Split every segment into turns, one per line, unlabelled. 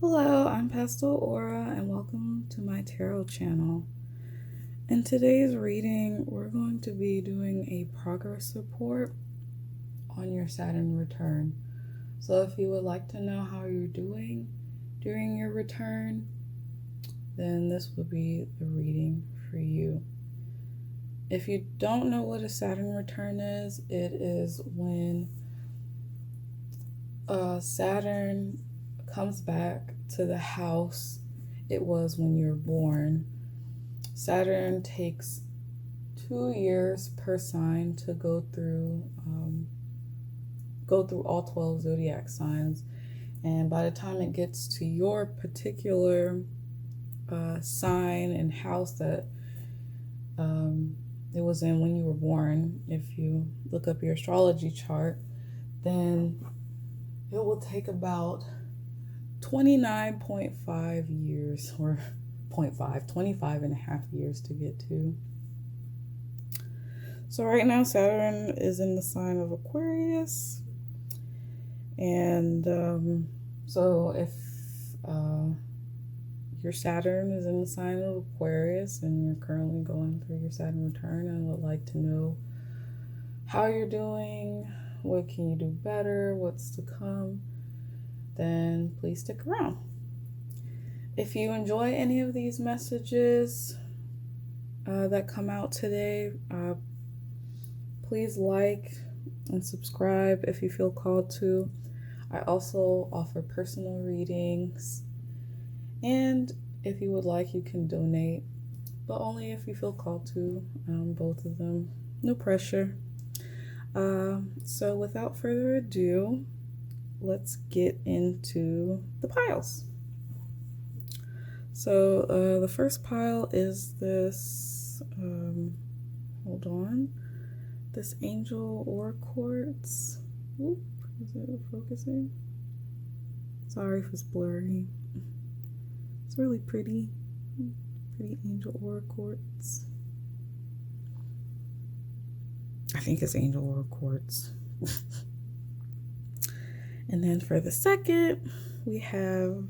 Hello, I'm Pastel and welcome to my tarot channel. In today's reading, we're going to be doing a progress report on your Saturn return. So if you would like to know how you're doing during your return, then this will be the reading for you. If you don't know what a Saturn return is, it is when Saturn comes back to the house it was when you were born. Saturn takes 2 years per sign to go through all 12 zodiac signs, and by the time it gets to your particular sign and house that it was in when you were born, if you look up your astrology chart, then it will take about 29.5 years, or 25 and a half years to get to. So right now Saturn is in the sign of Aquarius, and so if your Saturn is in the sign of Aquarius and you're currently going through your Saturn return and would like to know how you're doing, what can you do better, what's to come, then please stick around. If you enjoy any of these messages that come out today, please like and subscribe if you feel called to. I also offer personal readings, and if you would like, you can donate, but only if you feel called to. Both of them, no pressure. So without further ado, let's get into the piles. So the first pile is this, this angel ore quartz. Oop, is it focusing? Sorry if it's blurry. It's really pretty angel ore quartz. I think it's angel ore quartz. And then for the second, we have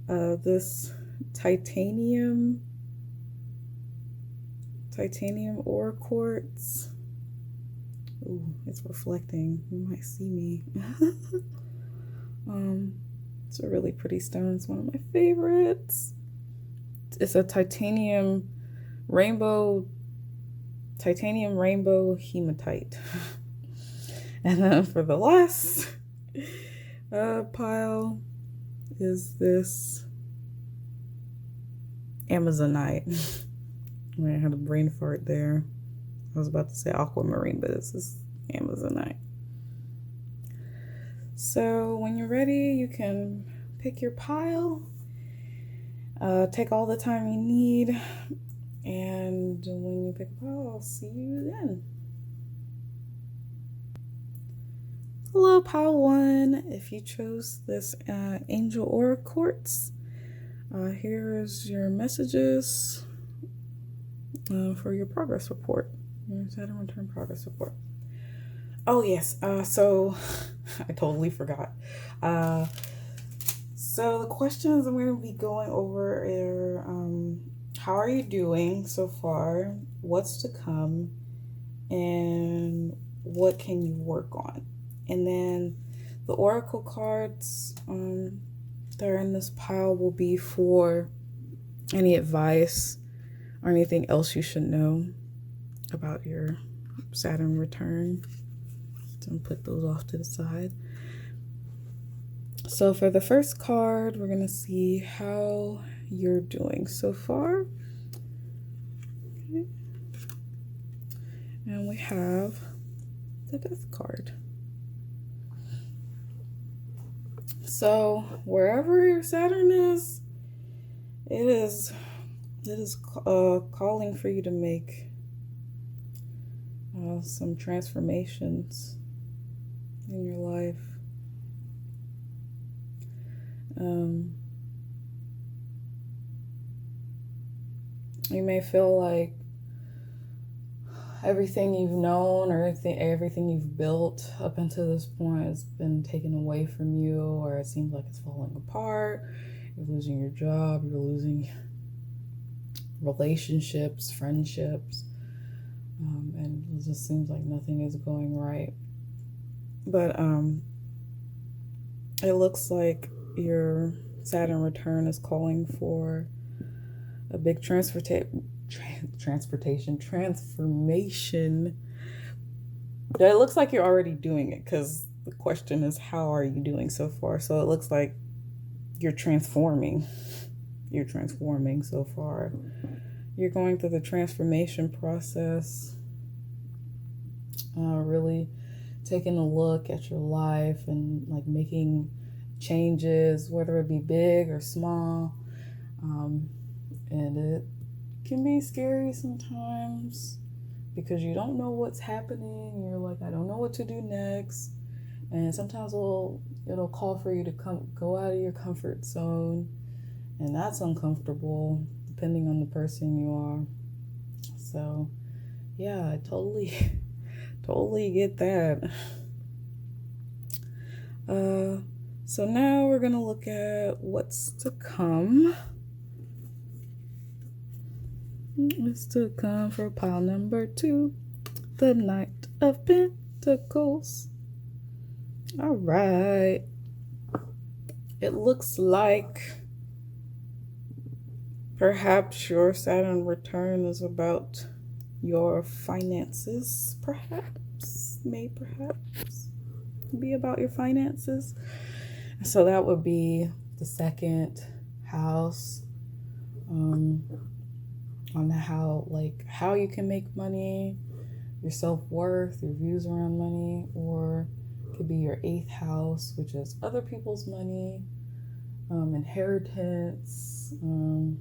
this titanium ore quartz. Ooh, it's reflecting. You might see me. It's a really pretty stone. It's one of my favorites. It's a titanium rainbow hematite. And then for the last pile is this Amazonite. I had a brain fart there. I was about to say aquamarine, but this is Amazonite. So when you're ready, you can pick your pile. Take all the time you need, and when you pick a pile, I'll see you then. Hello, pile 1. If you chose this angel ore quartz, here is your messages for your progress report, your Saturn Return Progress Report. Oh yes, so I totally forgot. So the questions I'm going to be going over are, how are you doing so far? What's to come? And what can you work on? And then the oracle cards that are in this pile will be for any advice or anything else you should know about your Saturn return. So put those off to the side. So for the first card, we're going to see how you're doing so far. Okay. And we have the Death card. So wherever your Saturn is, it is calling for you to make some transformations in your life. You may feel like everything you've known or everything you've built up until this point has been taken away from you, or it seems like it's falling apart. You're losing your job, you're losing relationships, friendships, and it just seems like nothing is going right. But it looks like your Saturn return is calling for a big transformation. It looks like you're already doing it, because the question is, how are you doing so far? So it looks like you're transforming. You're transforming so far. You're going through the transformation process, really taking a look at your life and like making changes, whether it be big or small. And it can be scary sometimes because you don't know what's happening. You're like, I don't know what to do next. And sometimes it'll call for you to go out of your comfort zone. And that's uncomfortable depending on the person you are. So yeah, I totally get that. So now we're gonna look at what's to come. What's to come for pile number 2, the Knight of Pentacles. All right. It looks like perhaps your Saturn return is about your finances, perhaps be about your finances. So that would be the second house, on how you can make money, your self-worth, your views around money, or it could be your 8th house, which is other people's money, inheritance, and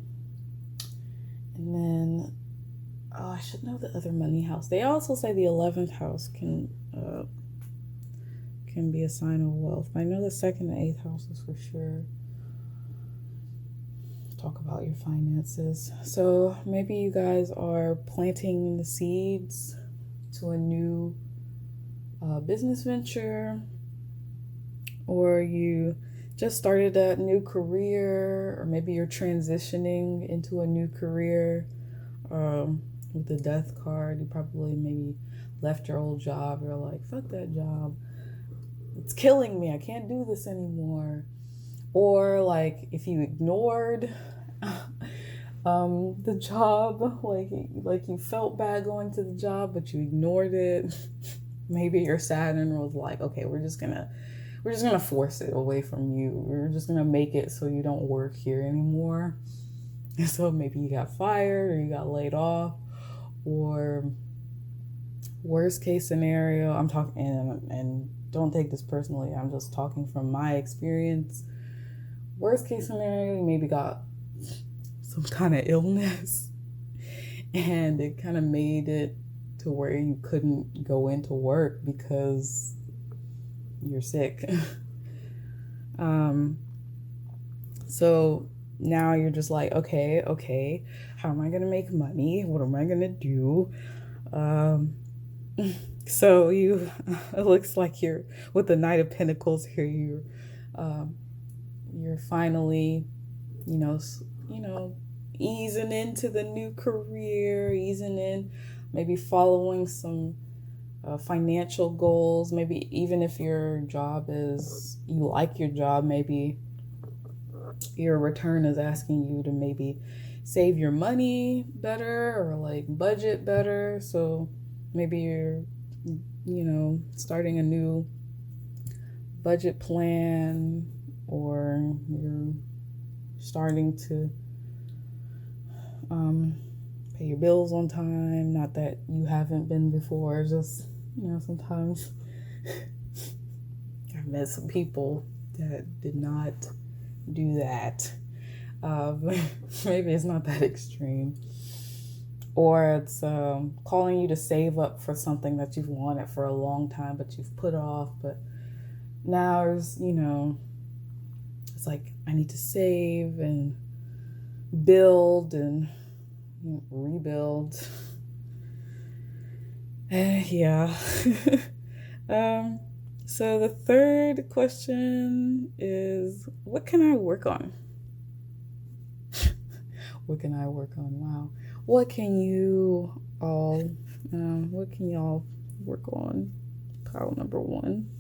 then I should know the other money house. They also say the 11th house can be a sign of wealth. I know the 2nd and 8th houses for sure talk about your finances. So maybe you guys are planting the seeds to a new business venture, or you just started a new career, or maybe you're transitioning into a new career. With the Death card, you probably maybe left your old job. You're like, fuck that job, it's killing me, I can't do this anymore. Or like if you ignored the job, like you felt bad going to the job, but you ignored it. Maybe your Saturn was like, okay, we're just gonna force it away from you. We're just gonna make it so you don't work here anymore. And so maybe you got fired or you got laid off, or worst case scenario, I'm talking, and don't take this personally, I'm just talking from my experience. Worst case scenario, you maybe got some kind of illness and it kind of made it to where you couldn't go into work because you're sick. So now you're just like, okay, how am I going to make money? What am I going to do? So it looks like you're with the Knight of Pentacles here. You're finally, easing into the new career, easing in, maybe following some financial goals. Maybe even if your job is, you like your job, maybe your return is asking you to maybe save your money better or like budget better. So maybe you're, starting a new budget plan, or you're starting to pay your bills on time. Not that you haven't been before, just, sometimes I've met some people that did not do that. But maybe it's not that extreme. Or it's calling you to save up for something that you've wanted for a long time, but you've put off. But now it's, it's like, I need to save and build and rebuild. Yeah. um, so the third question is, what can I work on? What can I work on? Wow. What can you all, what can y'all work on? Pile number one.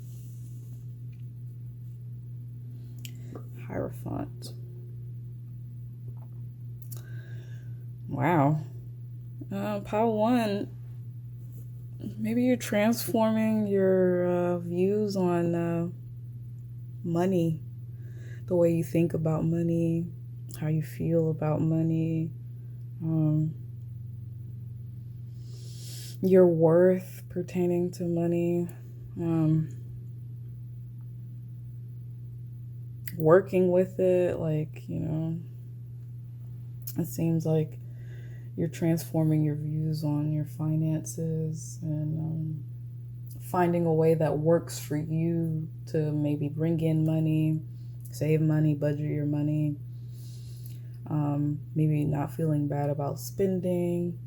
Hierophant. Wow. Pile one, maybe you're transforming your views on money, the way you think about money, how you feel about money, your worth pertaining to money, working with it. Like, it seems like you're transforming your views on your finances and finding a way that works for you to maybe bring in money, save money, budget your money. Maybe not feeling bad about spending.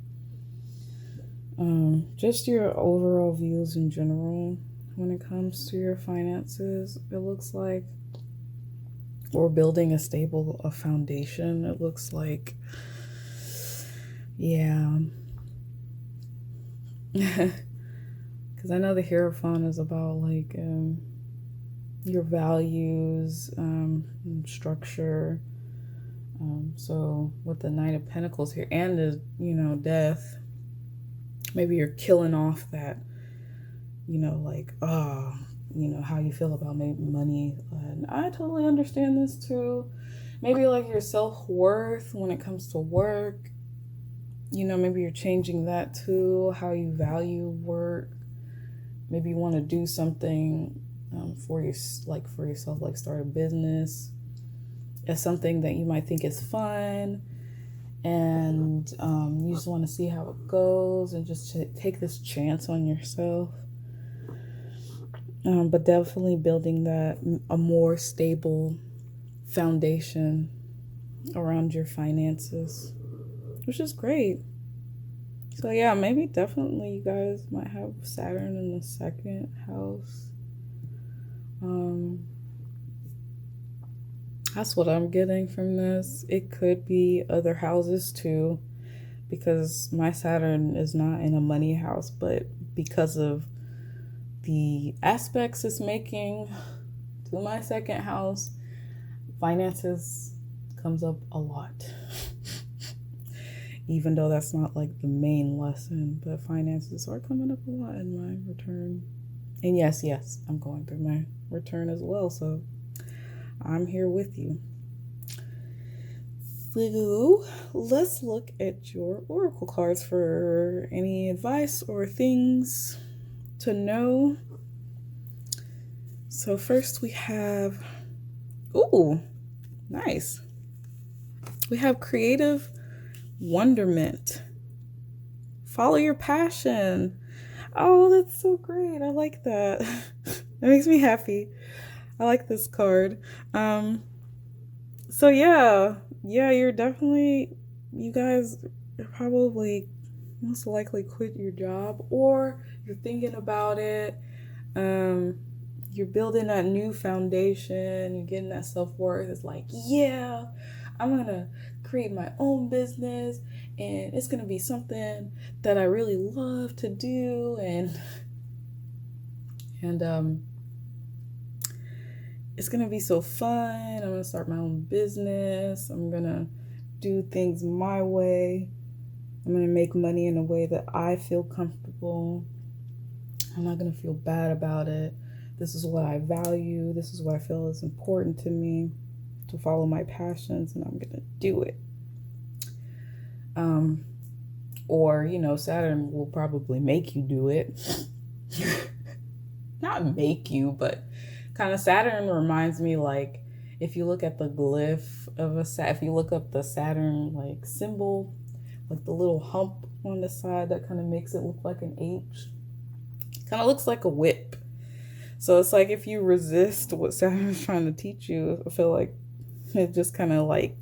Just your overall views in general when it comes to your finances. It looks like we're building a stable foundation. It looks like, yeah. Because I know the Hierophant is about like your values, structure. So with the Knight of Pentacles here and the, death, maybe you're killing off that, like, how you feel about money. And I totally understand this too. Maybe like your self-worth when it comes to work, maybe you're changing that too, how you value work. Maybe you want to do something for yourself, like start a business. It's something that you might think is fun, and you just want to see how it goes and just take this chance on yourself. But definitely building a more stable foundation around your finances, which is great. So yeah, maybe definitely you guys might have Saturn in the second house. That's what I'm getting from this. It could be other houses too, because my Saturn is not in a money house, but because of the aspects it's making to my second house, finances comes up a lot. Even though that's not like the main lesson, but finances are coming up a lot in my return. And yes, I'm going through my return as well, so I'm here with you. So let's look at your oracle cards for any advice or things to know. So first we have, ooh, nice. We have creative wonderment. Follow your passion. Oh, that's so great. I like that. That makes me happy. I like this card. So yeah, you're definitely, you guys are probably most likely quit your job, or you're thinking about it. You're building that new foundation, you're getting that self-worth. It's like, yeah, I'm gonna create my own business and it's gonna be something that I really love to do, and it's gonna be so fun. I'm gonna start my own business. I'm gonna do things my way. I'm gonna make money in a way that I feel comfortable. I'm not gonna feel bad about it. This is what I value. This is what I feel is important to me, to follow my passions, and I'm gonna do it. Or, Saturn will probably make you do it. Not make you, but kind of Saturn reminds me, like, if you look at the glyph of if you look up the Saturn, like, symbol, like the little hump on the side that kind of makes it look like an H, kind of looks like a whip. So it's like if you resist what Saturn is trying to teach you, I feel like it just kind of like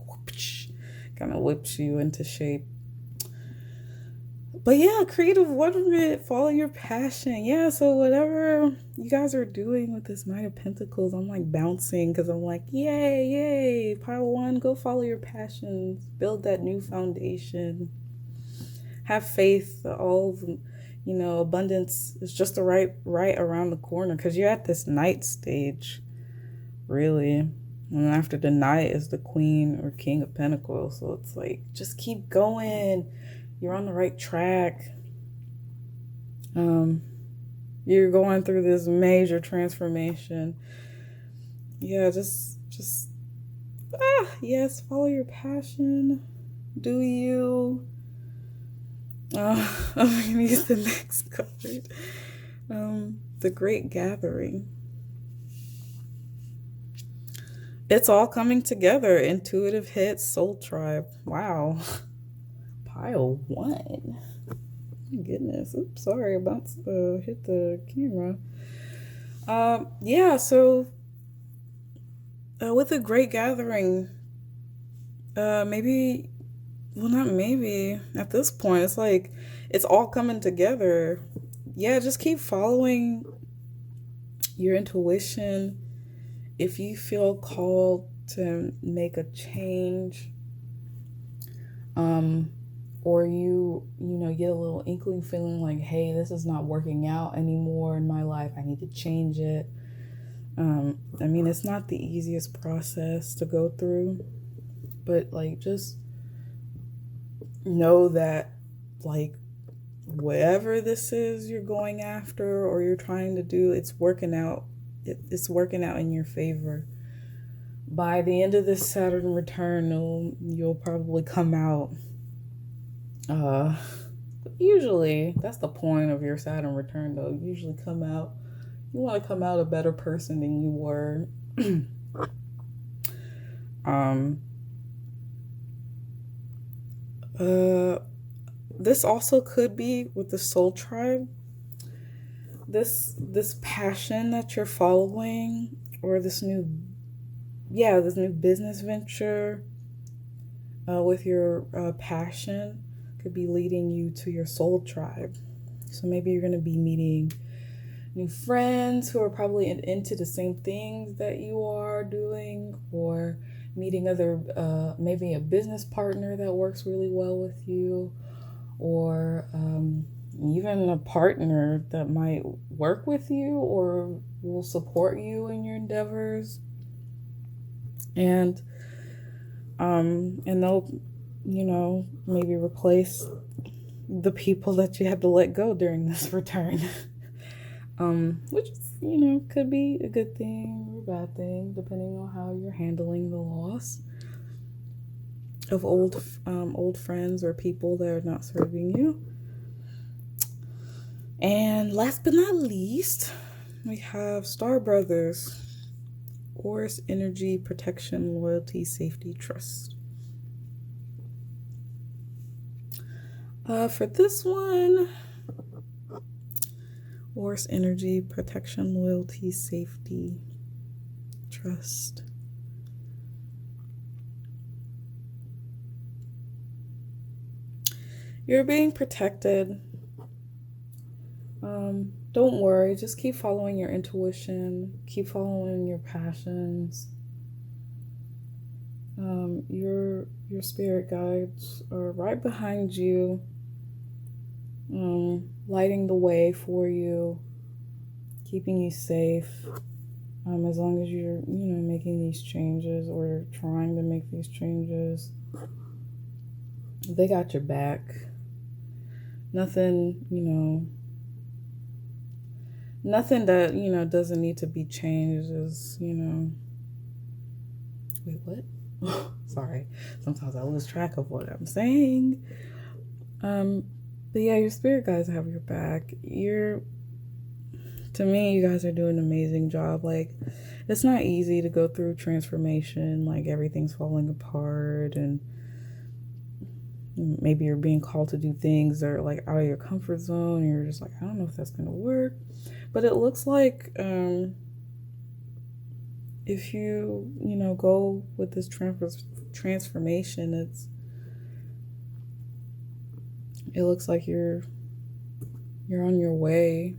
kind of whips you into shape. But yeah, creative wonderment, follow your passion. Yeah, so whatever you guys are doing with this Knight of Pentacles, I'm like bouncing because I'm like, yay, yay, pile one, go follow your passions, build that new foundation. Have faith that all of, abundance is just the right around the corner because you're at this Knight stage, really. And after the Knight is the Queen or King of Pentacles. So it's like, just keep going. You're on the right track. You're going through this major transformation. Yeah, yes, follow your passion. Do you? I'm gonna use the next card. The Great Gathering. It's all coming together. Intuitive hits, Soul Tribe. Wow. Pile one. My goodness. Oops, sorry, about to hit the camera. Yeah, so with the Great Gathering, maybe, well, not maybe, at this point, it's like, it's all coming together. Yeah, just keep following your intuition. If you feel called to make a change, or you get a little inkling feeling like, hey, this is not working out anymore in my life, I need to change it. I mean, it's not the easiest process to go through, but like, just know that, like, whatever this is you're going after or you're trying to do, it's working out. It's working out in your favor. By the end of this Saturn return, you'll probably come out. Usually, that's the point of your Saturn return, though. You usually come out. You want to come out a better person than you were. This also could be with the Soul Tribe. This passion that you're following, or this new business venture, with your passion, could be leading you to your Soul Tribe. So maybe you're going to be meeting new friends who are probably into the same things that you are doing, or meeting other, maybe a business partner that works really well with you, or even a partner that might work with you or will support you in your endeavors. And they'll, maybe replace the people that you had to let go during this return. Which is, could be a good thing or a bad thing, depending on how you're handling the loss of old friends or people that are not serving you. And last but not least, we have Star Brothers. Aurus energy, protection, loyalty, safety, trust. For this one, Aurus energy, protection, loyalty, safety, trust. You're being protected. Don't worry, just keep following your intuition, keep following your passions. Your spirit guides are right behind you, lighting the way for you, keeping you safe. As long as you're, making these changes or trying to make these changes, they got your back. Nothing that, doesn't need to be changed is, wait, what? Sorry. Sometimes I lose track of what I'm saying. But yeah, your spirit guides have your back. To me, you guys are doing an amazing job. Like, it's not easy to go through transformation. Like, everything's falling apart, and maybe you're being called to do things that are like out of your comfort zone, and you're just like, I don't know if that's gonna work. But it looks like if you go with this transformation, it looks like you're on your way,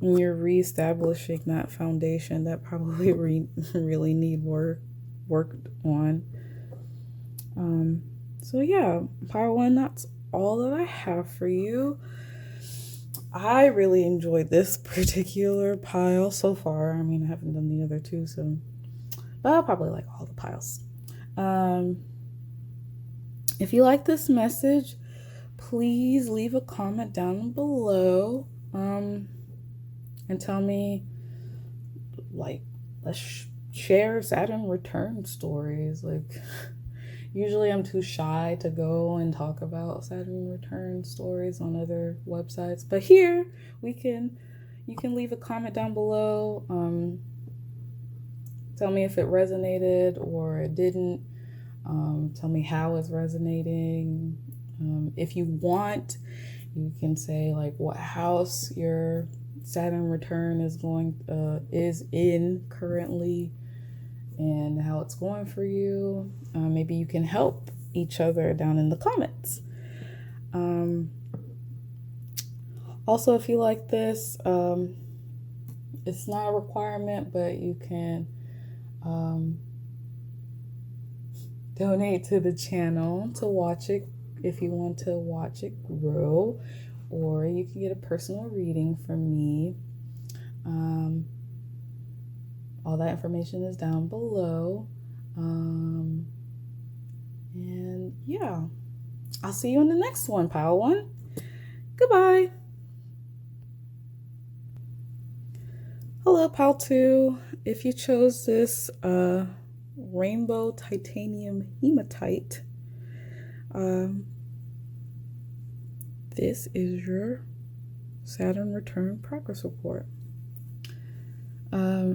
and you're reestablishing that foundation that probably really need worked on. So yeah, pile one, that's all that I have for you. I really enjoyed this particular pile so far. I mean, I haven't done the other two, so, but I'll probably like all the piles. If you like this message, please leave a comment down below, and tell me, like, let's share Saturn Return stories. Like, usually I'm too shy to go and talk about Saturn Return stories on other websites, but here you can leave a comment down below. Tell me if it resonated or it didn't. Tell me how it's resonating. If you want, you can say like what house your Saturn return is in currently, and how it's going for you. Maybe you can help each other down in the comments. Also, if you like this, it's not a requirement, but you can donate to the channel to watch it if you want to watch it grow, or you can get a personal reading from me. All that information is down below. And yeah, I'll see you in the next one, pile one. Goodbye. Hello, pile two. If you chose this rainbow titanium hematite, this is your Saturn Return Progress Report.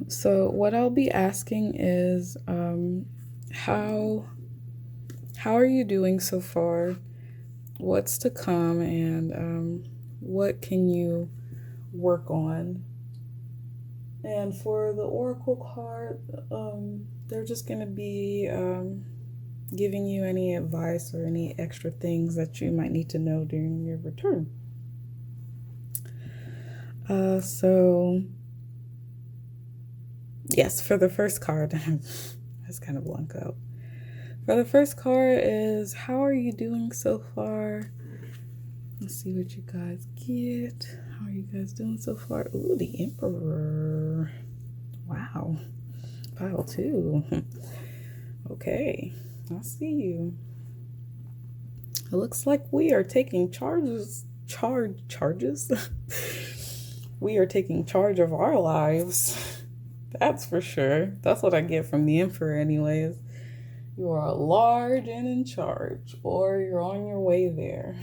So what I'll be asking is, how are you doing so far? What's to come, and what can you work on? And for the Oracle card, they're just going to be giving you any advice or any extra things that you might need to know during your return. So yes, for the first card, that's kind of blank out. For the first card is, how are you doing so far? Let's see what you guys get. How are you guys doing so far? Ooh, the Emperor. Wow. Pile two. Okay, I see you. It looks like we are taking charges. We are taking charge of our lives. That's for sure. That's what I get from the Emperor anyways. You are large and in charge, or you're on your way there.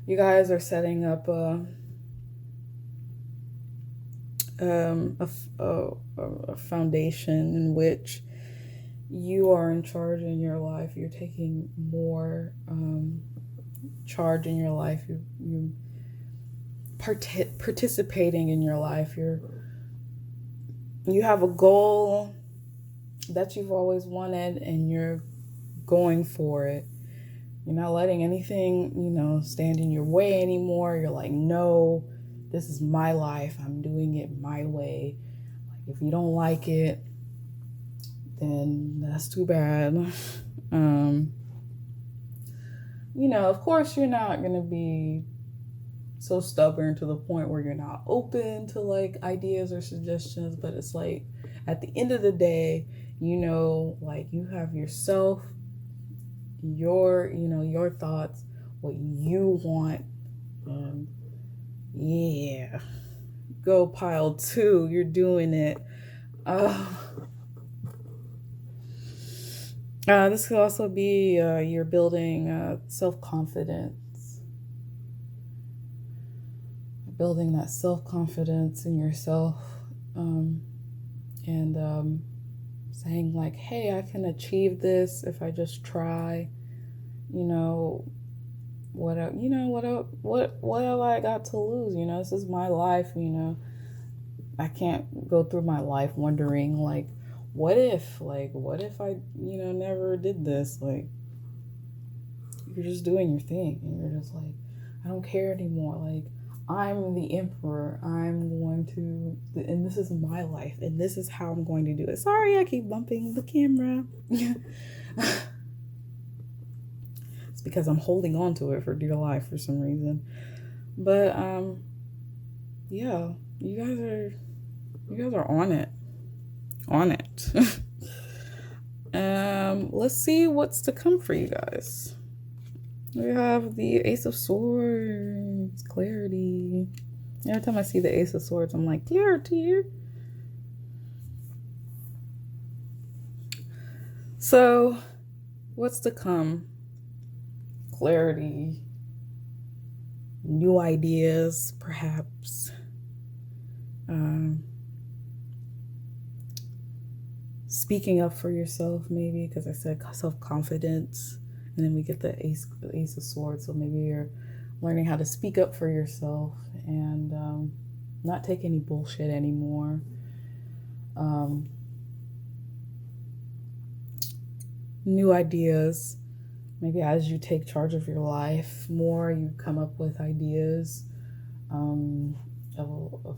You guys are setting up a foundation in which you are in charge in your life. You're taking more charge in your life. You're participating in your life. You have a goal that you've always wanted, and you're going for it. You're not letting anything, stand in your way anymore. You're like, no, this is my life. I'm doing it my way. Like, if you don't like it, then that's too bad. Of course, you're not going to be so stubborn to the point where you're not open to like ideas or suggestions, but it's like at the end of the day, like you have yourself, your thoughts, what you want, and yeah, go pile two, you're doing it. This could also be you're building self-confidence, building that self-confidence in yourself, and saying like, hey, I can achieve this if I just try. What have I got to lose? This is my life. I can't go through my life wondering like, what if I never did this? Like, you're just doing your thing, and you're just like, I don't care anymore. Like, I'm the emperor. I'm going to, and this is my life, and this is how I'm going to do it. Sorry, I keep bumping the camera. It's because I'm holding on to it for dear life for some reason. But yeah, you guys are on it. On it. Let's see what's to come for you guys. We have the Ace of Swords, clarity. Every time I see the Ace of Swords, I'm like, clarity. So, what's to come? Clarity, new ideas, perhaps. Speaking up for yourself, maybe, because I said self-confidence. And then we get the Ace of Swords. So maybe you're learning how to speak up for yourself and not take any bullshit anymore. New ideas. Maybe as you take charge of your life more, you come up with ideas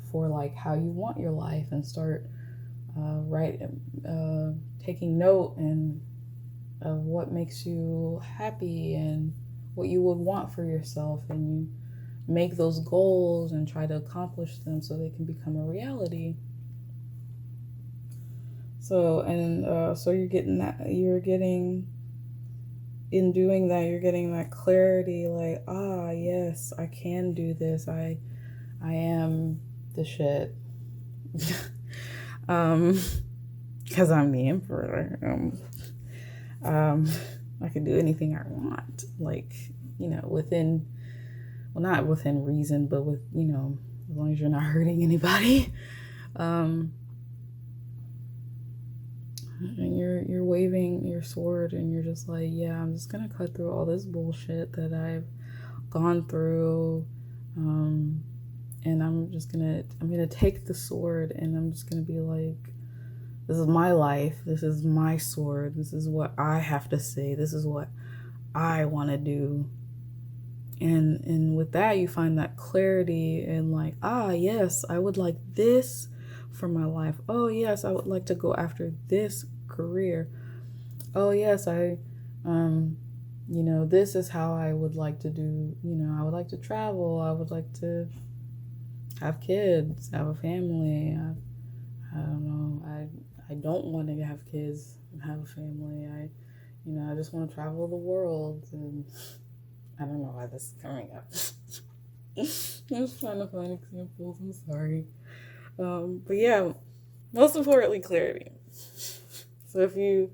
for like how you want your life, and start taking note and of what makes you happy and what you would want for yourself, and you make those goals and try to accomplish them so they can become a reality. So, and so you're getting in doing that, you're getting that clarity, like, yes, I can do this. I am the shit. Because I'm the emperor. I can do anything I want, like, within, well, not within reason, but with, as long as you're not hurting anybody. And you're waving your sword, and you're just like, yeah, I'm just gonna cut through all this bullshit that I've gone through, and I'm gonna take the sword, and I'm just gonna be like, this is my life, this is my sword, this is what I have to say, this is what I want to do. And with that, you find that clarity, and like, yes, I would like this for my life. Oh yes, I would like to go after this career. Oh yes, this is how I would like to do, I would like to travel, I would like to have kids, have a family. I don't know, I don't want to have kids and have a family. I just want to travel the world, and I don't know why this is coming up. I'm just trying to find examples, I'm sorry. But yeah, most importantly, clarity. So if you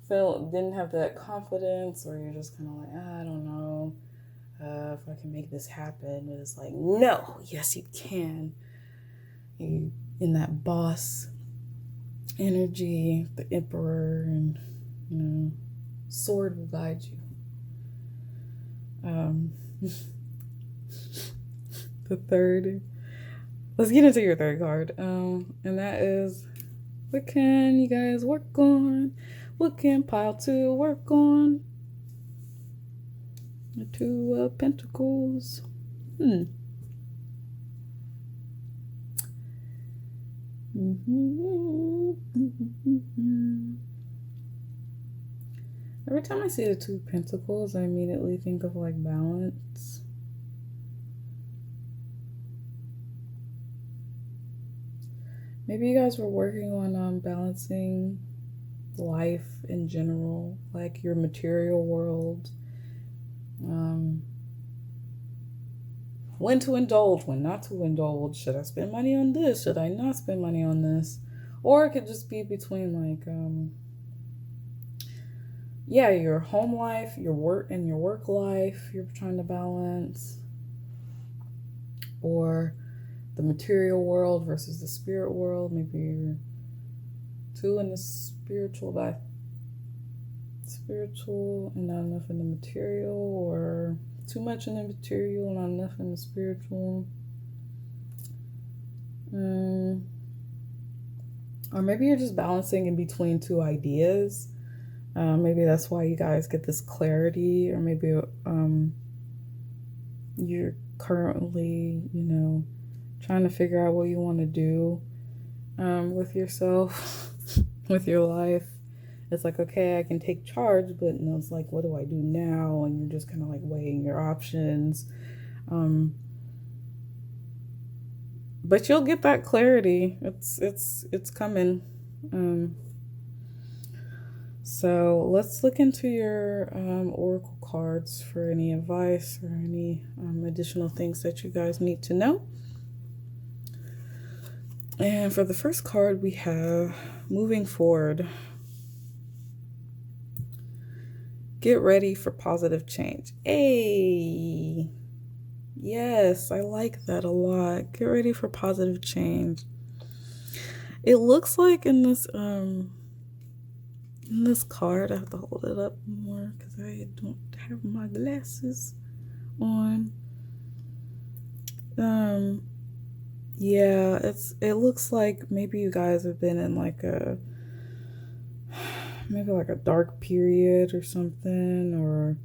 didn't have that confidence, or you're just kind of like, I don't know if I can make this happen, it's like, no, yes, you can. You in that boss energy, the emperor, and sword will guide you. The third. Let's get into your third card. And that is, what can you guys work on? What can pile 2 work on? The 2 of Pentacles. Every time I see the 2 of Pentacles, I immediately think of like balance. Maybe you guys were working on balancing life in general, like your material world. When to indulge, when not to indulge. Should I spend money on this? Should I not spend money on this? Or it could just be between like, your home life, your work life, you're trying to balance. Or the material world versus the spirit world. Maybe you're too in the spiritual and not enough in the material, or too much in the material and not enough in the spiritual. Or maybe you're just balancing in between 2 ideas. Maybe that's why you guys get this clarity, or maybe you're currently, trying to figure out what you want to do with yourself, with your life. It's like, okay, I can take charge, but it's like, what do I do now? And you're just kind of like weighing your options. But you'll get that clarity. It's coming. So let's look into your oracle cards for any advice or any additional things that you guys need to know. And for the first card, we have moving forward. Get ready for positive change. Hey, yes, I like that a lot. Get ready for positive change. It looks like in this card, I have to hold it up more because I don't have my glasses on. Yeah, it looks like maybe you guys have been in like a dark period or something, or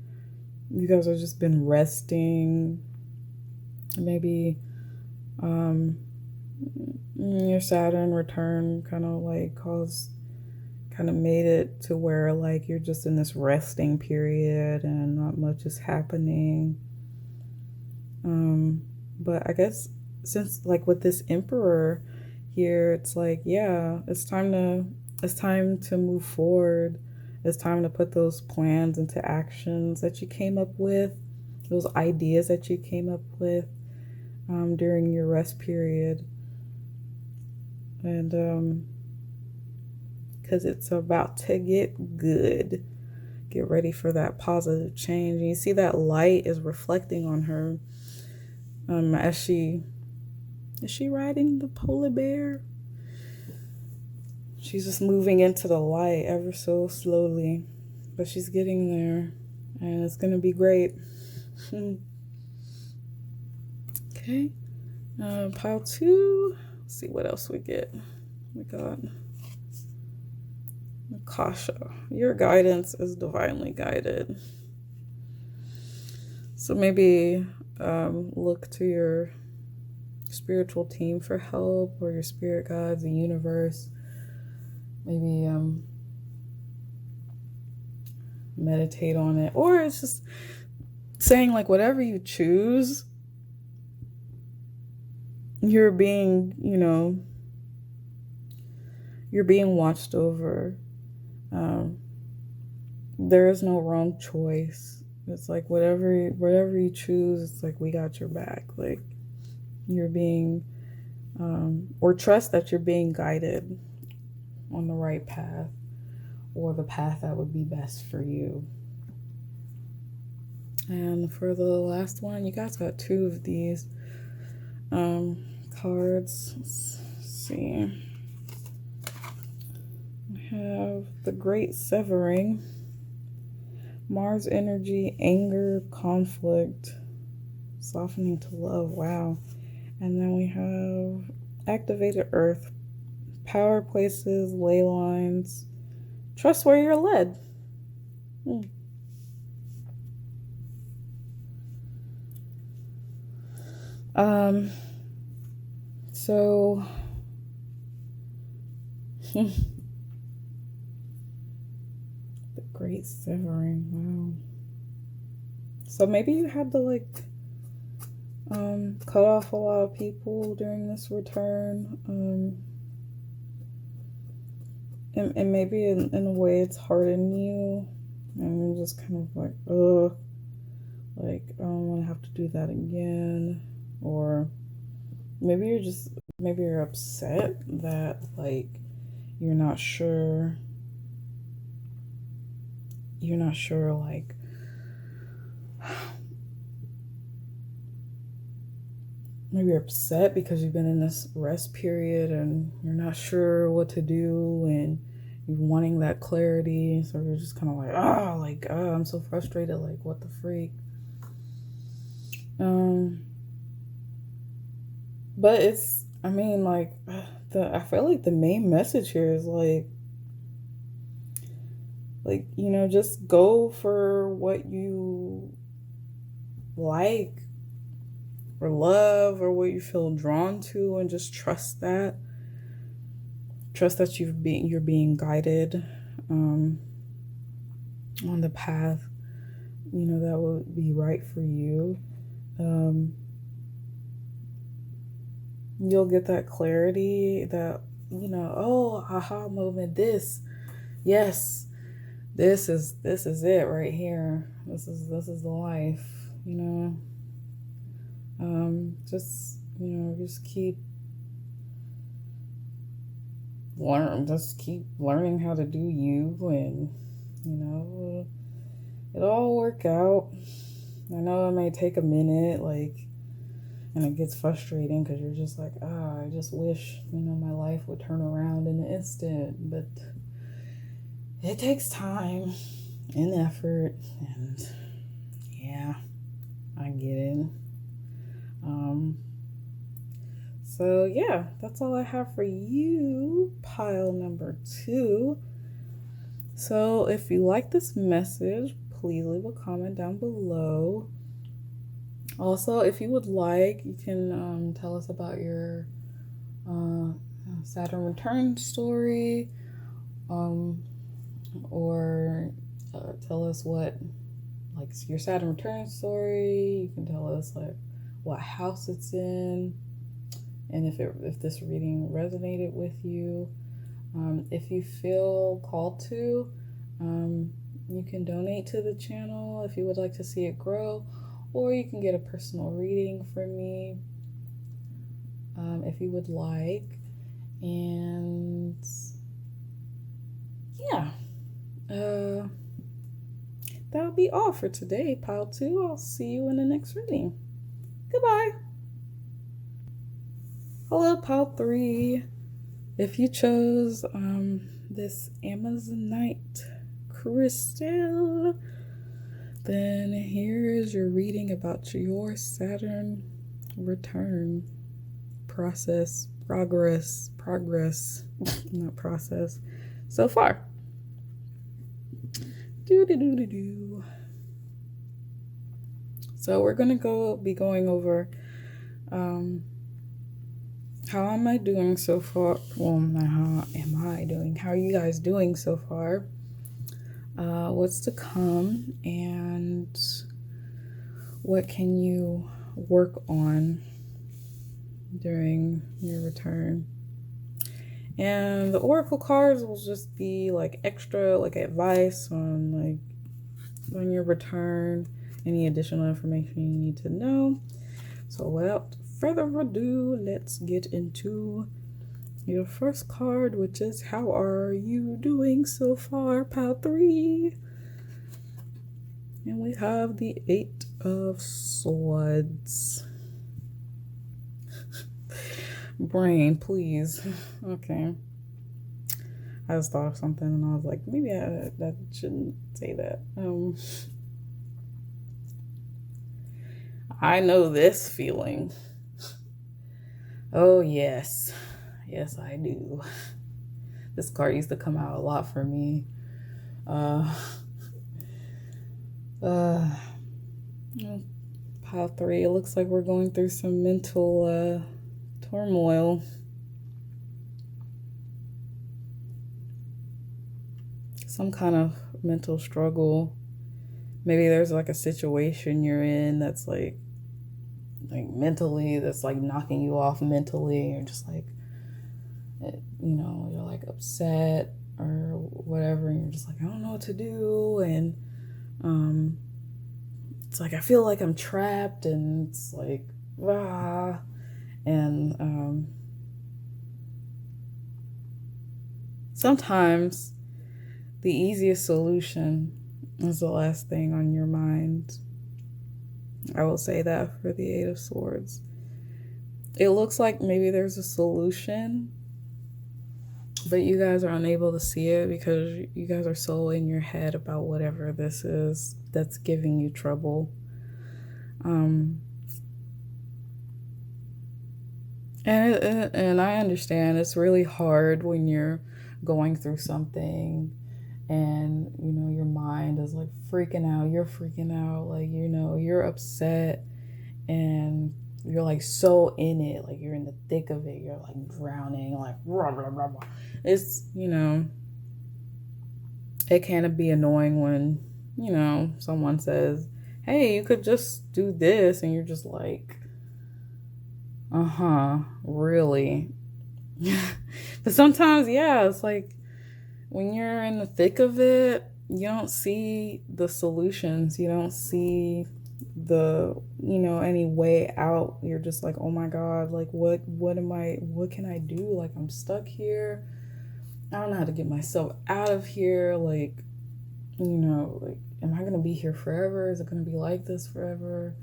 you guys have just been resting. Maybe your Saturn return kind of made it to where like you're just in this resting period and not much is happening. But I guess since like with this emperor here, it's like, yeah, it's time to move forward. It's time to put those plans into actions that you came up with, those ideas that you came up with during your rest period. And because it's about to get good. Get ready for that positive change. And you see that light is reflecting on her as is she riding the polar bear? She's just moving into the light ever so slowly, but she's getting there, and it's gonna be great. Okay, pile 2. Let's see what else we get. We got Akasha. Your guidance is divinely guided. So maybe look to your spiritual team for help, or your spirit guides, the universe. Maybe meditate on it, or it's just saying like whatever you choose, you're being watched over. There is no wrong choice. It's like whatever you choose, it's like we got your back. Like you're being or trust that you're being guided on the right path, or the path that would be best for you. And for the last one, you guys got 2 of these cards. Let's see. We have the Great Severing, Mars energy, anger, conflict, softening to love. Wow. And then we have activated Earth, power places, ley lines, trust where you're led. So the Great Severing. Wow. So maybe you had to like cut off a lot of people during this return. And maybe in a way it's hardened you, and you're just kind of like, ugh, like I don't want to have to do that again. Or maybe you're upset that like you're not sure like maybe you're upset because you've been in this rest period and you're not sure what to do, and you're wanting that clarity. So you're just kind of like, I'm so frustrated. Like, what the freak? But I feel like the main message here is like Like, just go for what you like or love or what you feel drawn to, and just trust that. Trust that you're being guided on the path, that would be right for you. You'll get that clarity that, oh, aha moment, yes, this is it right here. This is the life, just keep learning how to do you, and it'll all work out. I know it may take a minute, and it gets frustrating because you're just like, I just wish, my life would turn around in an instant. But it takes time and effort, and yeah, I get it. So yeah, that's all I have for you, pile number 2. So if you like this message, please leave a comment down below. Also, if you would like, you can tell us about your Saturn Return story, or tell us your Saturn Return story. You can tell us what house it's in, and if this reading resonated with you. If you feel called to, you can donate to the channel if you would like to see it grow. Or you can get a personal reading from me if you would like. And yeah, that'll be all for today, pile 2. I'll see you in the next reading. Goodbye. Hello, pile 3. If you chose this Amazonite crystal, then here is your reading about your Saturn return progress, not process, so far. So we're going to be going over how am I doing so far? Well, not how am I doing. How are you guys doing so far? What's to come, and what can you work on during your return? And the oracle cards will just be extra advice on your return, any additional information you need to know. So without further ado, let's get into your first card, which is how are you doing so far, pile 3? And we have the 8 of Swords. Brain, please. Okay. I just thought of something and I was like, maybe I shouldn't say that. I know this feeling. Oh, yes. Yes, I do. This card used to come out a lot for me. Pile 3, it looks like we're going through some mental turmoil. Some kind of mental struggle. Maybe there's a situation you're in that's mentally, that's knocking you off mentally. You're just you're upset or whatever, and you're just I don't know what to do, and it's I feel like I'm trapped, and it's and sometimes the easiest solution is the last thing on your mind. I will say that for the 8 of Swords. It looks like maybe there's a solution, but you guys are unable to see it because you guys are so in your head about whatever this is that's giving you trouble. And I understand it's really hard when you're going through something and your mind is like freaking out. You're freaking out, like you're upset, and you're like so in it, like you're in the thick of it. You're like drowning, like blah, blah, blah, blah. It's it can be annoying when someone says, "Hey, you could just do this," and you're just like, really. But sometimes, yeah, it's like when you're in the thick of it, you don't see the solutions. You don't see the, any way out. You're just like, oh my God, like what can I do? Like I'm stuck here. I don't know how to get myself out of here. Like, like, am I gonna be here forever? Is it gonna be like this forever?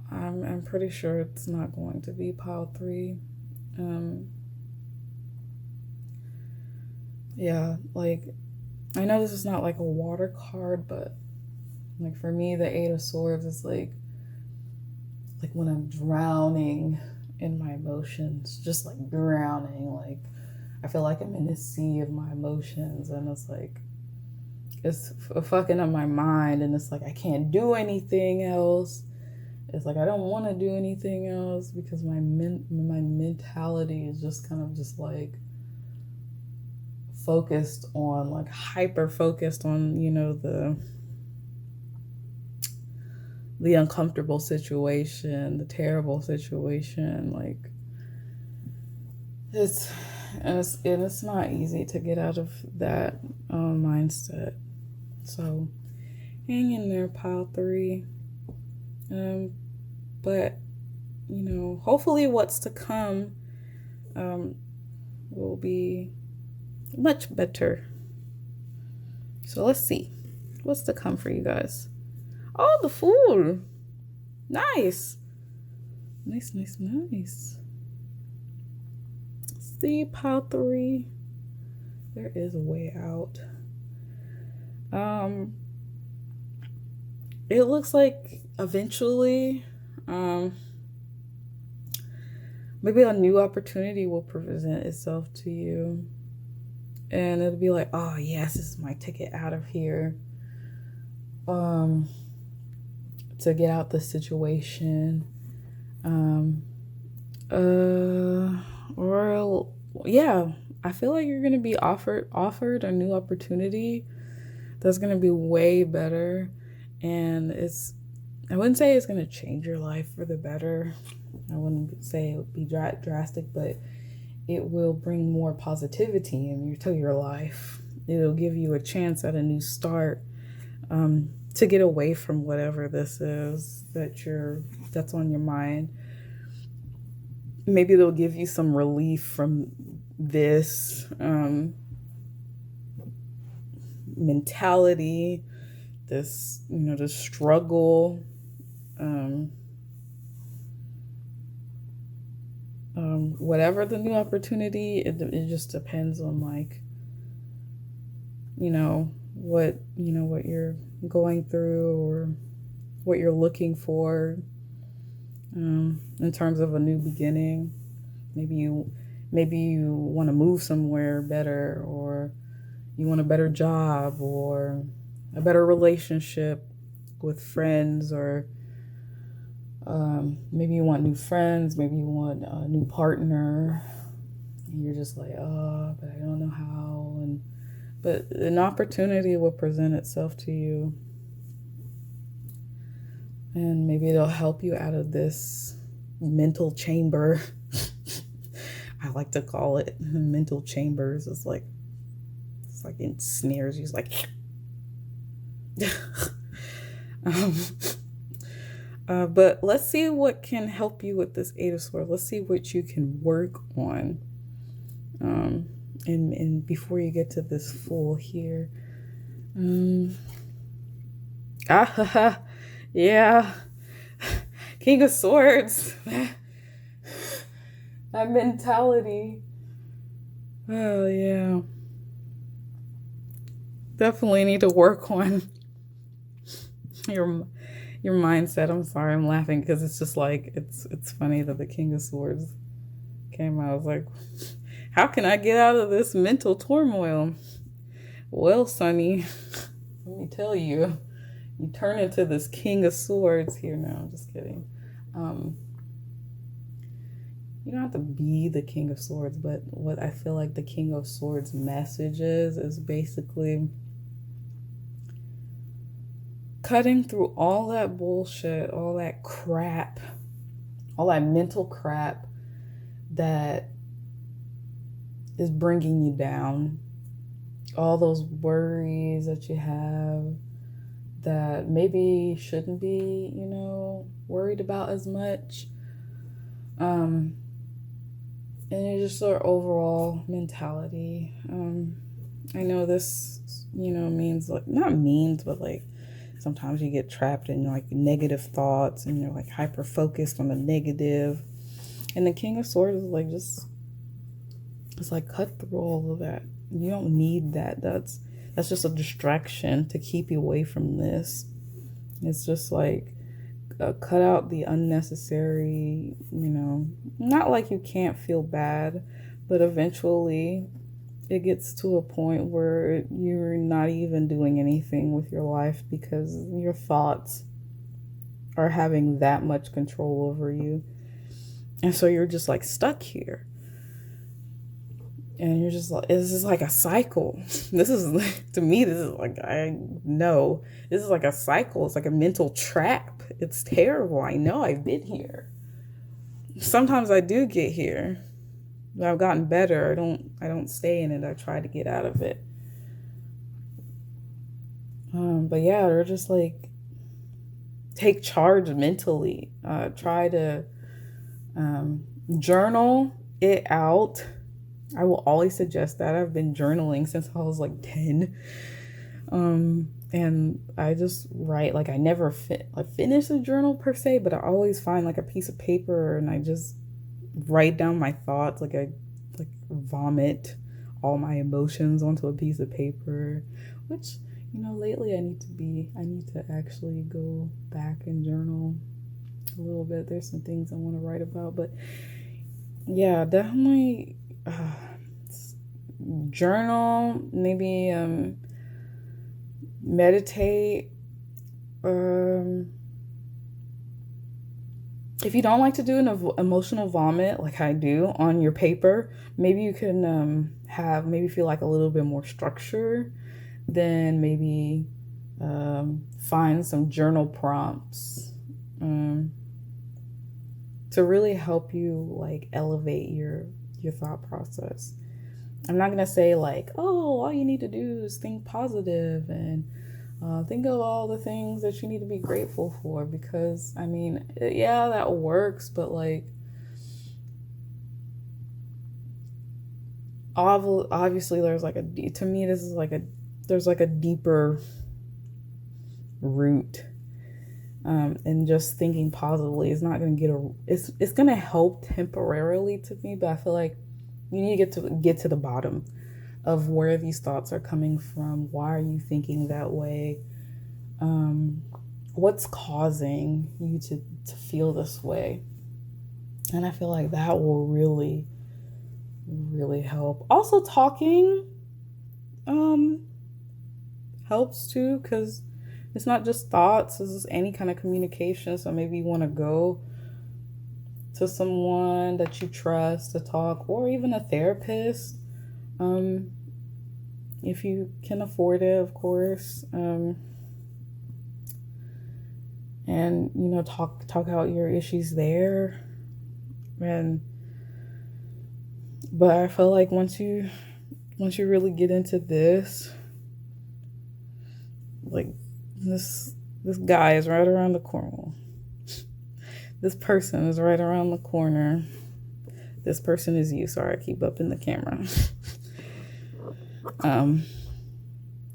I'm pretty sure it's not going to be pile 3. Yeah, like I know this is not like a water card, but like for me, the 8 of Swords is like when I'm drowning in my emotions, just like drowning. Like I feel like I'm in the sea of my emotions, and it's like it's fucking up my mind, and it's like I can't do anything else. It's like I don't want to do anything else because my mentality is just kind of just like focused on, like hyper focused on, the uncomfortable situation, the terrible situation. Like it's not easy to get out of that mindset. So hang in there, pile 3. But hopefully what's to come will be much better. So let's see what's to come for you guys. Oh, the Fool. Nice. See, pile 3. There is a way out. It looks like eventually, maybe a new opportunity will present itself to you. And it'll be like, oh yes, this is my ticket out of here. To get out the situation. Or yeah, I feel like you're gonna be offered a new opportunity that's gonna be way better. And I wouldn't say it's gonna change your life for the better. I wouldn't say it would be drastic, but it will bring more positivity into your life. It'll give you a chance at a new start, to get away from whatever this is that's on your mind. Maybe it'll give you some relief from this mentality, this the struggle. Whatever the new opportunity, it just depends on like what you're going through or what you're looking for, in terms of a new beginning. Maybe you want to move somewhere better, or you want a better job, or a better relationship with friends, or maybe you want new friends, maybe you want a new partner, and you're just like, oh, but I don't know how. But an opportunity will present itself to you, and maybe it'll help you out of this mental chamber. I like to call it mental chambers. It's like it snares you. It's like but let's see what can help you with this 8 of Swords. Let's see what you can work on. And before you get to this Fool here, yeah, King of Swords, that mentality. Oh yeah, definitely need to work on your mindset. I'm sorry, I'm laughing because it's just like it's funny that the King of Swords came out. I was like, how can I get out of this mental turmoil? Well, Sonny, let me tell you, you turn into this King of Swords here now. I'm just kidding. Um, you don't have to be the King of Swords, but what I feel like the King of Swords message is basically cutting through all that bullshit, all that crap, all that mental crap that is bringing you down, all those worries that you have that maybe shouldn't be, worried about as much. And it's just our overall mentality. I know this, means like, not means, but like sometimes you get trapped in like negative thoughts and you're like hyper focused on the negative. And the King of Swords is like it's like cut through all of that. You don't need that. That's just a distraction to keep you away from this. It's just like cut out the unnecessary, not like you can't feel bad, but eventually it gets to a point where you're not even doing anything with your life because your thoughts are having that much control over you. And so you're just like stuck here. And you're just like, this is like a cycle. This is, to me, this is like, I know, this is like a cycle. It's like a mental trap. It's terrible. I know, I've been here. Sometimes I do get here, but I've gotten better. I don't stay in it. I try to get out of it. But yeah, they're just like, take charge mentally. Try to journal it out. I will always suggest that. I've been journaling since I was like 10. And I just write, like I never finish a journal per se, but I always find like a piece of paper and I just write down my thoughts. Like I vomit all my emotions onto a piece of paper, which, lately I need to actually go back and journal a little bit. There's some things I want to write about, but yeah, definitely journal, maybe meditate. If you don't like to do an emotional vomit like I do on your paper, maybe you can maybe feel like a little bit more structure. Then maybe find some journal prompts to really help you like elevate your thought process. I'm not gonna say like, oh, all you need to do is think positive and think of all the things that you need to be grateful for, because I mean, yeah, that works, but like obviously there's like to me this is like there's like a deeper root. And just thinking positively is not going to it's going to help temporarily to me, but I feel like you need to get to the bottom of where these thoughts are coming from. Why are you thinking that way? What's causing you to feel this way? And I feel like that will really, really help. Also, talking helps too, because it's not just thoughts, this is any kind of communication. So maybe you want to go to someone that you trust to talk, or even a therapist, if you can afford it, of course. And talk out your issues there. But I feel like once you really get into this, like this guy is right around the corner. This person is right around the corner. This person is you. Sorry, I keep up in the camera.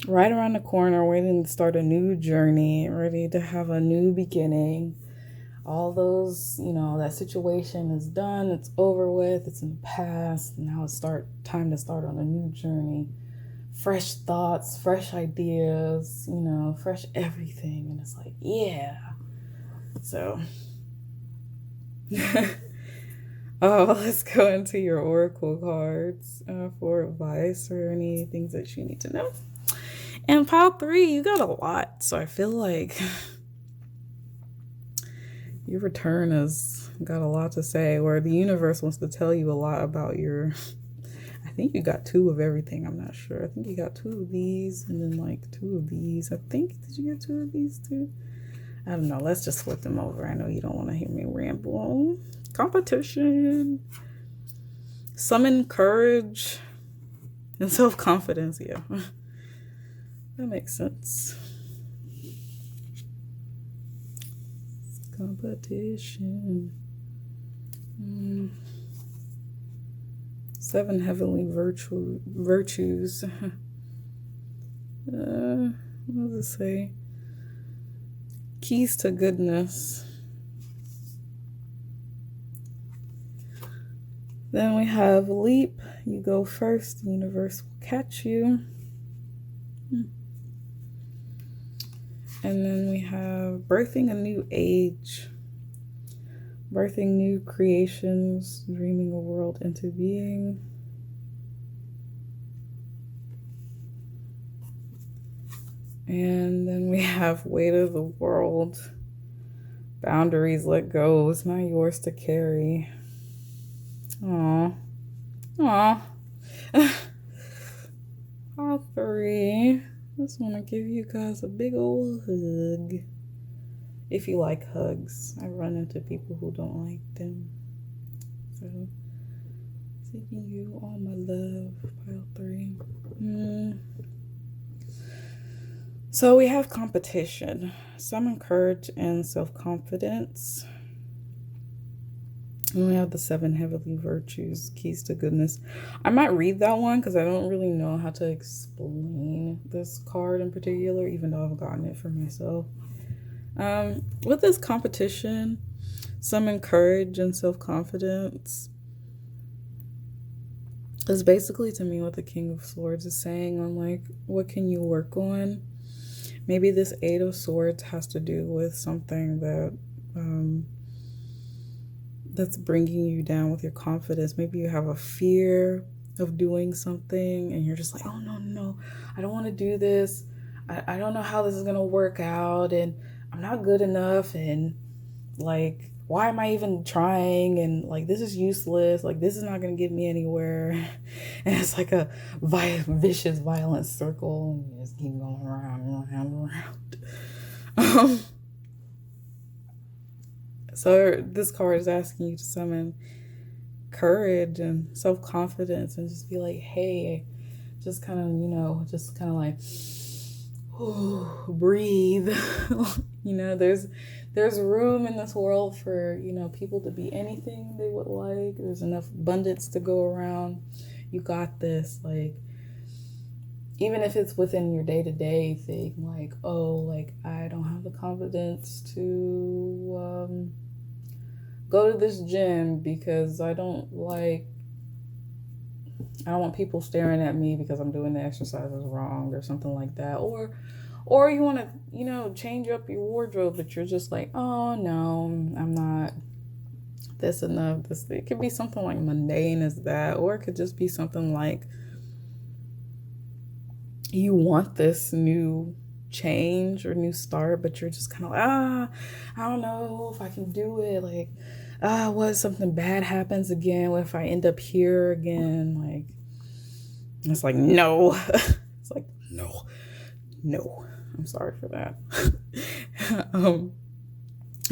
Right around the corner, waiting to start a new journey, ready to have a new beginning. All those, that situation is done. It's over with. It's in the past. Now it's time to start on a new journey. Fresh thoughts, fresh ideas, fresh everything. And it's like, yeah. So Oh, let's go into your oracle cards for advice or any things that you need to know. And pile 3, you got a lot. So I feel like your return has got a lot to say, or the universe wants to tell you a lot about your. I think you got 2 of everything. I'm not sure. I think you got 2 of these and then like 2 of these. I think, did you get 2 of these too? I don't know. Let's just flip them over. I know you don't want to hear me ramble. Competition. Summon courage and self-confidence. Yeah. That makes sense. Competition. 7 heavenly virtues. What does it say? Keys to goodness. Then we have leap. You go first. The universe will catch you. And then we have birthing a new age. Birthing new creations. Dreaming a world into being. And then we have weight of the world. Boundaries let go. It's not yours to carry. Aw. Aw. All 3. Just want to give you guys a big old hug. If you like hugs. I run into people who don't like them. So, sending you all my love. Pile 3. So we have competition. Summon courage and self-confidence. And we have the 7 heavenly virtues, keys to goodness. I might read that one because I don't really know how to explain this card in particular, even though I've gotten it for myself. With this competition, summon courage and self-confidence is basically to me what the King of Swords is saying on like, what can you work on? Maybe this 8 of Swords has to do with something that that's bringing you down with your confidence. Maybe you have a fear of doing something and you're just like, oh, no, I don't want to do this. I don't know how this is going to work out and I'm not good enough and like, why am I even trying? And like, this is useless. Like, this is not going to get me anywhere. And it's like a vicious, violent circle. And you just keep going around and around. So this card is asking you to summon courage and self-confidence and just be like, hey, just kind of, just kind of like, breathe. There's room in this world for, people to be anything they would like. There's enough abundance to go around. You got this. Like, even if it's within your day-to-day thing, like, oh, like, I don't have the confidence to go to this gym because I don't want people staring at me because I'm doing the exercises wrong or something like that. Or you want to, change up your wardrobe, but you're just like, oh, no, I'm not this enough. It could be something like mundane as that, or it could just be something like you want this new change or new start, but you're just kind of like, I don't know if I can do it. Like, what if something bad happens again? What if I end up here again? Like, it's like, no. It's like, no. I'm sorry for that.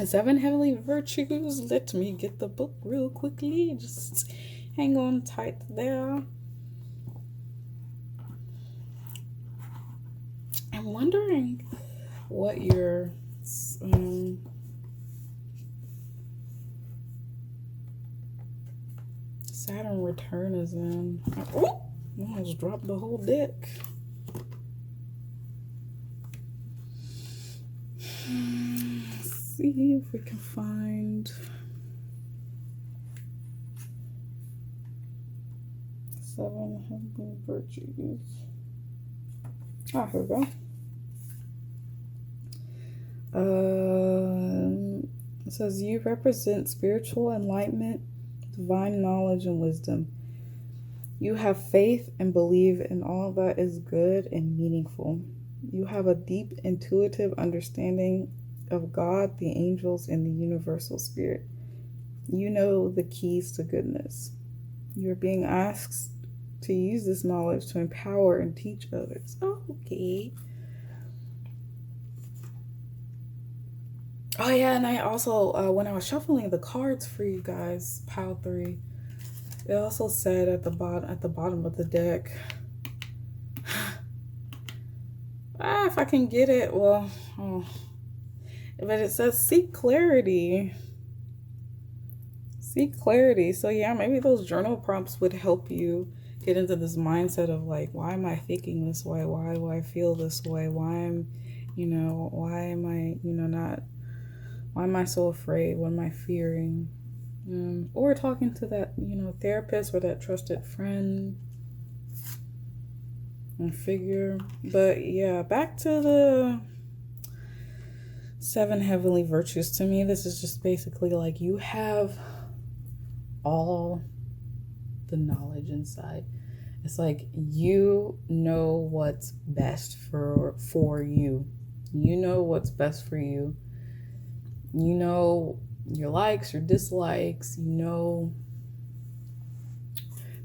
7 heavenly virtues. Let me get the book real quickly. Just hang on tight there. I'm wondering what your Saturn return is in. Oh, I almost dropped the whole deck. Let's see if we can find 7 heavenly virtues. Here we go. It says you represent spiritual enlightenment, divine knowledge and wisdom. You have faith and believe in all that is good and meaningful. You have a deep intuitive understanding of God, the angels, and the universal spirit. You know the keys to goodness. You're being asked to use this knowledge to empower and teach others. Oh, okay. Oh yeah, and I also when I was shuffling the cards for you guys, pile 3, it also said at the bottom of the deck. If I can get it, well, but it says seek clarity. Seek clarity. So yeah, maybe those journal prompts would help you get into this mindset of like, why am I thinking this way? Why do I feel this way? Why am I, not, why am I so afraid? What am I fearing? Or talking to that, therapist or that trusted friend and figure. But yeah, back to the 7 heavenly virtues. To me, this is just basically like you have all the knowledge inside. It's like you know what's best for you. You know what's best for you. You know your likes, your dislikes. You know,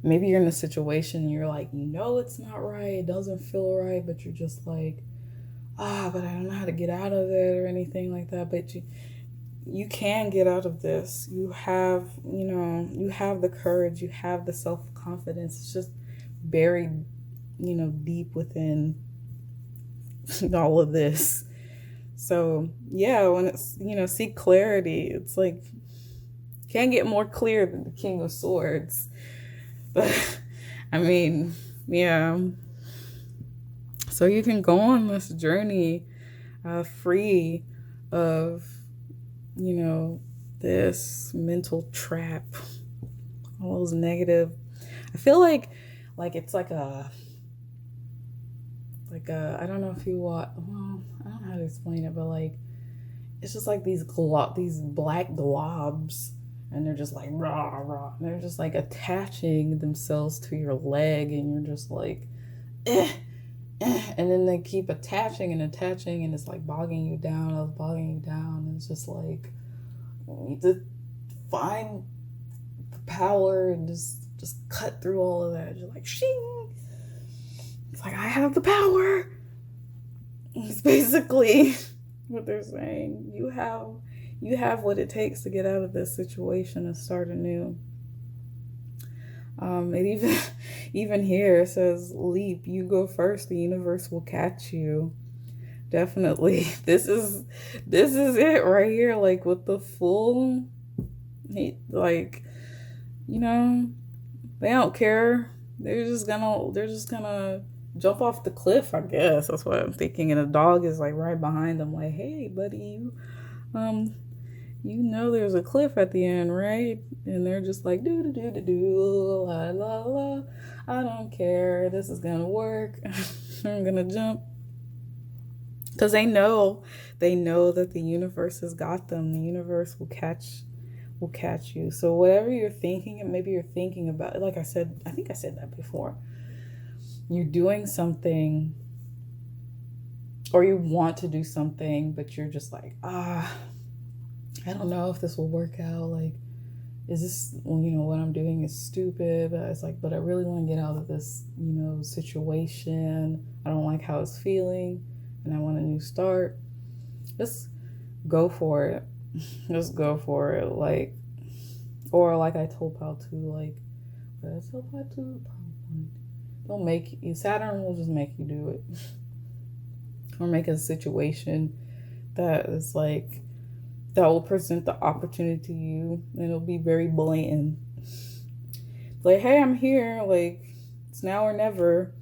maybe you're in a situation and you're like, it's not right. It doesn't feel right, but you're just like, but I don't know how to get out of it or anything like that. But you can get out of this. You have the courage, you have the self-confidence. It's just buried, deep within all of this. So yeah, when it's, seek clarity, it's like, can't get more clear than the King of Swords. But I mean, yeah. So you can go on this journey free of, this mental trap, all those negative. I feel like it's like a I don't know if you watch. Well, I don't know how to explain it, but like it's just like these black globs, and they're just like rah rah. And they're just like attaching themselves to your leg, and you're just like, and then they keep attaching, and it's like bogging you down. And it's just like you need to find the power and just cut through all of that. You're like, shing. It's like, I have the power. It's basically what they're saying. You have what it takes to get out of this situation and start anew. It even here it says, leap, you go first, the universe will catch you. Definitely. This is it right here, like with the full, like, they don't care. They're just gonna jump off the cliff, I guess. That's what I'm thinking. And the dog is like right behind them, like, hey buddy, there's a cliff at the end, right? And they're just like, do do do do do, la la la. I don't care. This is gonna work. I'm gonna jump. Because they know that the universe has got them. The universe will catch you. So whatever you're thinking, and maybe you're thinking about, like I said, I think I said that before. You're doing something, or you want to do something, but you're just like, I don't know if this will work out. Like, is this, what I'm doing is stupid, but it's like, but I really want to get out of this, situation. I don't like how it's feeling, and I want a new start. Just go for it. Just go for it. Like, or like I told Pal 2, like, but I told Pal 2, don't make you, Saturn will just make you do it. Or make a situation that is like, that will present the opportunity to you, and it'll be very blatant. Like, hey, I'm here. Like, it's now or never.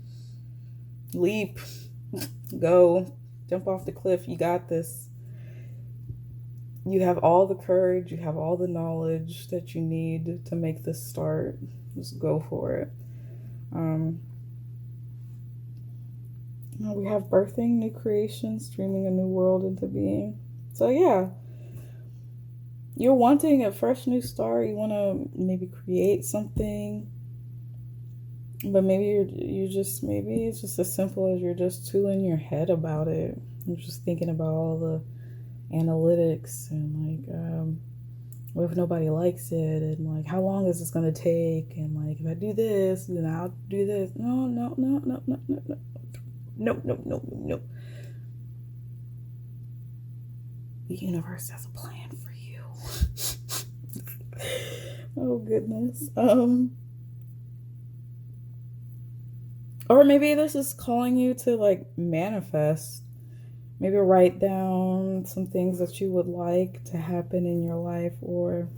Leap. Go. Jump off the cliff. You got this. You have all the courage. You have all the knowledge that you need to make this start. Just go for it. We have birthing, new creation, streaming a new world into being. So yeah. you're wanting a fresh new start. You want to maybe create something, but maybe you just, maybe it's just as simple as you're just too in your head about it. You're just thinking about all the analytics and like, what if nobody likes it, and like how long is this gonna take, and like if I do this, then I'll do this. No, no, no, no, no, no, no, no, no, no, no. The universe has a plan for you. Oh goodness. Or maybe this is calling you to like manifest. Maybe write down some things that you would like to happen in your life, or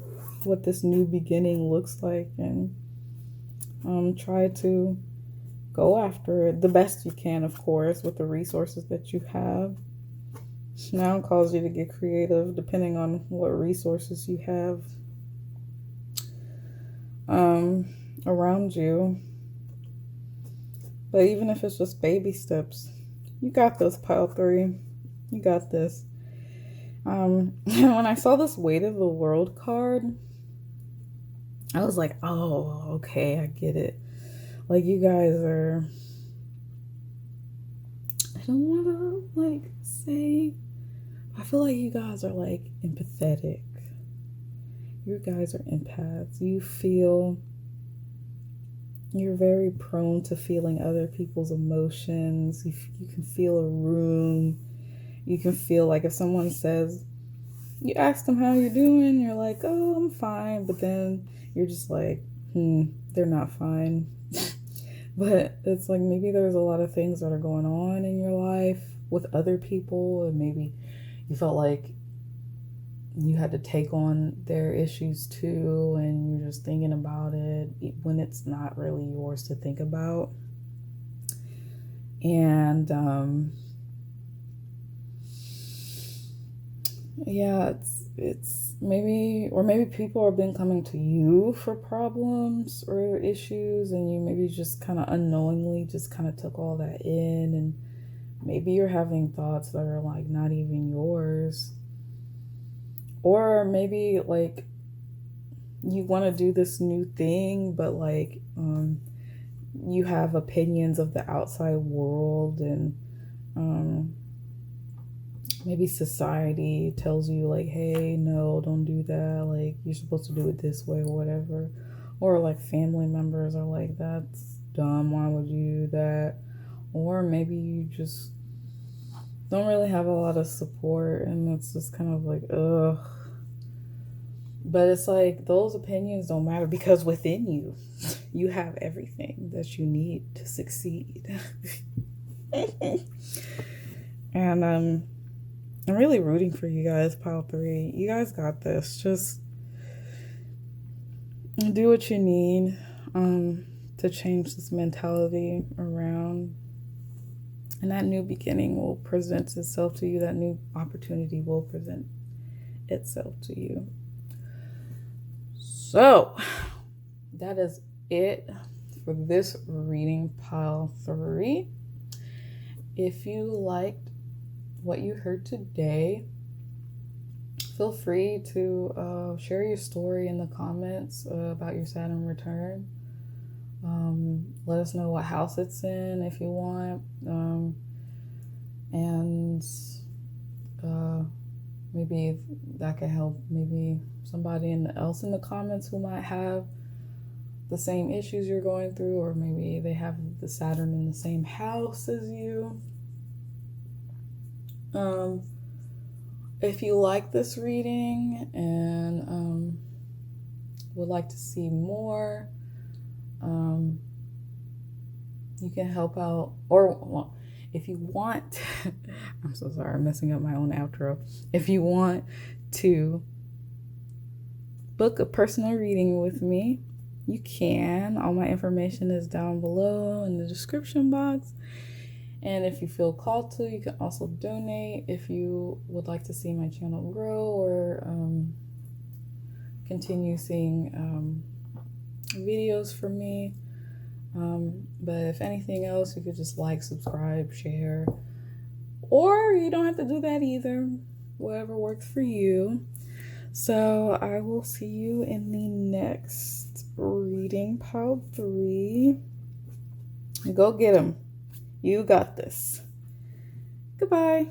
what this new beginning looks like, and try to go after it the best you can, of course, with the resources that you have. Now it calls you to get creative depending on what resources you have around you. But even if it's just baby steps, you got this, pile 3. You got this. When I saw this weight of the world card, I was like, oh, okay, I get it. Like, you guys are, I don't want to like say, I feel like you guys are like empathetic. You guys are empaths. You're very prone to feeling other people's emotions. You can feel a room. You can feel like if someone says, you ask them how you're doing, you're like, oh, I'm fine. But then you're just like, they're not fine. But it's like maybe there's a lot of things that are going on in your life with other people, and maybe you felt like you had to take on their issues too, and you're just thinking about it when it's not really yours to think about. And yeah, it's maybe people have been coming to you for problems or issues, and you maybe just kind of unknowingly just kind of took all that in, and maybe you're having thoughts that are like not even yours. Or maybe like you want to do this new thing, but like you have opinions of the outside world, and maybe society tells you like, hey, no, don't do that, like you're supposed to do it this way or whatever. Or like family members are like, that's dumb, why would you do that? Or maybe you just don't really have a lot of support, and it's just kind of like, ugh. But it's like those opinions don't matter, because within you, you have everything that you need to succeed. And I'm really rooting for you guys, pile 3. You guys got this. Just do what you need to change this mentality around. And that new beginning will present itself to you. That new opportunity will present itself to you. So that is it for this reading, pile 3. If you liked what you heard today, feel free to share your story in the comments about your Saturn return. Let us know what house it's in if you want. And maybe that could help maybe somebody else in the comments who might have the same issues you're going through, or maybe they have the Saturn in the same house as you. If you like this reading and would like to see more, you can help out, or well, if you want, I'm so sorry, I'm messing up my own outro. If you want to book a personal reading with me, you can. All my information is down below in the description box. And if you feel called to, you can also donate if you would like to see my channel grow, or continue seeing videos from me. But if anything else, you could just like, subscribe, share, or you don't have to do that either. Whatever works for you. So I will see you in the next reading, pile 3. Go get them. You got this. Goodbye.